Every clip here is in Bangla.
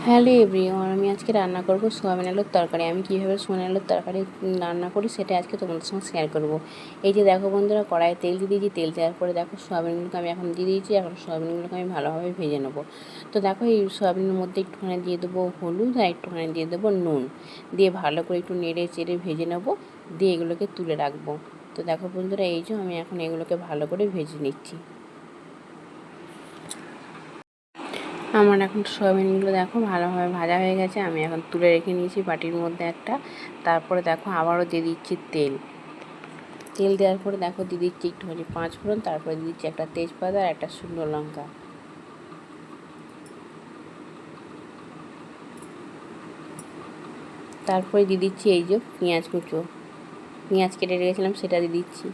হ্যালো এভরিওয়ান, আমি আজকে রান্না করব সোয়াবিন আলুর তরকারি। আমি কীভাবে সোয়াবিন আলুর তরকারি রান্না করি সেটা আজকে তোমাদের সঙ্গে শেয়ার করব। এই যে দেখো বন্ধুরা, কড়াইয়ে তেল দিয়ে দিয়েছি। তেল দেওয়ার পরে দেখো সোয়াবিনগুলোকে আমি এখন দিয়ে দিয়েছি। এখন সোয়াবিনগুলোকে আমি ভালোভাবে ভেজে নেব। তো দেখো এই সোয়াবিনের মধ্যে একটুখানি দিয়ে দেবো হলুদ আর একটুখানি দিয়ে দেবো নুন, দিয়ে ভালো করে একটু নেড়ে চেড়ে ভেজে নেব, দিয়ে এগুলোকে তুলে রাখবো। তো দেখো বন্ধুরা, এই যে আমি এখন এগুলোকে ভালো করে ভেজে নিচ্ছি। আমার এখন সয়াবিনগুলো দেখো ভালোভাবে ভাজা হয়ে গেছে। আমি এখন তুলে রেখে নিয়েছি বাটির মধ্যে একটা। তারপরে দেখো আবারও দিয়ে দিচ্ছি তেল। তেল দেওয়ার পরে দেখো দিয়ে দিচ্ছি একটুখানি 5 ফোড়ন, তারপরে দিয়ে দিচ্ছি একটা তেজপাতা আর একটা শুকনো লঙ্কা। তারপরে দিয়ে দিচ্ছি এই যে পেঁয়াজ কুচো, পেঁয়াজ কেটে রেখেছিলাম সেটা দিয়ে দিচ্ছি।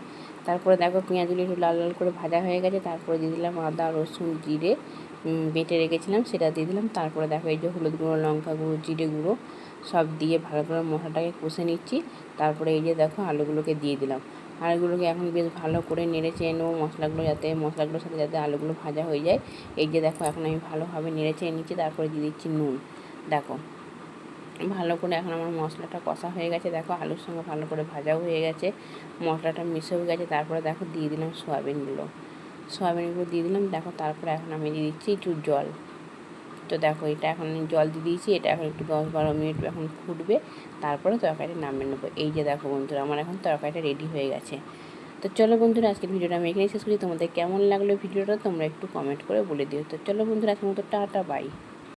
তারপরে দেখো পেঁয়াজগুলো একটু লাল লাল করে ভাজা হয়ে গেছে। তারপরে দিয়ে দিলাম আদা রসুন জিরে বেটে রেখেছিলাম, সেটা দিয়ে দিলাম। তারপরে দেখো এই যে হলুদ গুঁড়ো, লঙ্কা গুঁড়ো, জিরে গুঁড়ো সব দিয়ে ভালো করে মশলাটাকে কষে নিচ্ছি। তারপরে এই যে দেখো আলুগুলোকে দিয়ে দিলাম। আলুগুলোকে এখন বেশ ভালো করে নেড়ে চেড়ে নেবো, মশলাগুলোর সাথে যাতে আলুগুলো ভাজা হয়ে যায়। এই যে দেখো এখন আমি ভালোভাবে নেড়ে চেড়ে নিচ্ছি। তারপরে দিয়ে দিচ্ছি নুন। দেখো ভালো করে এখন আমার মশলাটা কষা হয়ে গেছে। দেখো আলুর সঙ্গে ভালো করে ভাজাও হয়ে গেছে, মশলাটা মিশেও গেছে। তারপরে দেখো দিয়ে দিলাম সয়াবিনগুলো দিয়ে দিলাম। দেখো তারপরে এখন আমি দিয়ে দিচ্ছি একটু জল। তো দেখো এটা এখন জল দিয়ে দিয়েছি, এটা এখন একটু 10-12 মিনিট এখন ফুটবে, তারপরে তরকারিটা নামিয়ে নেবো। এই যে দেখো বন্ধুরা, আমার এখন তরকারিটা রেডি হয়ে গেছে। তো চলো বন্ধুরা, আজকের ভিডিওটা আমি এখানেই শেষ করি। তোমাদের কেমন লাগলো ভিডিওটা তোমরা একটু কমেন্ট করে বলে দিও। তো চলো বন্ধুরা, আজকের মতো টাটা বাই।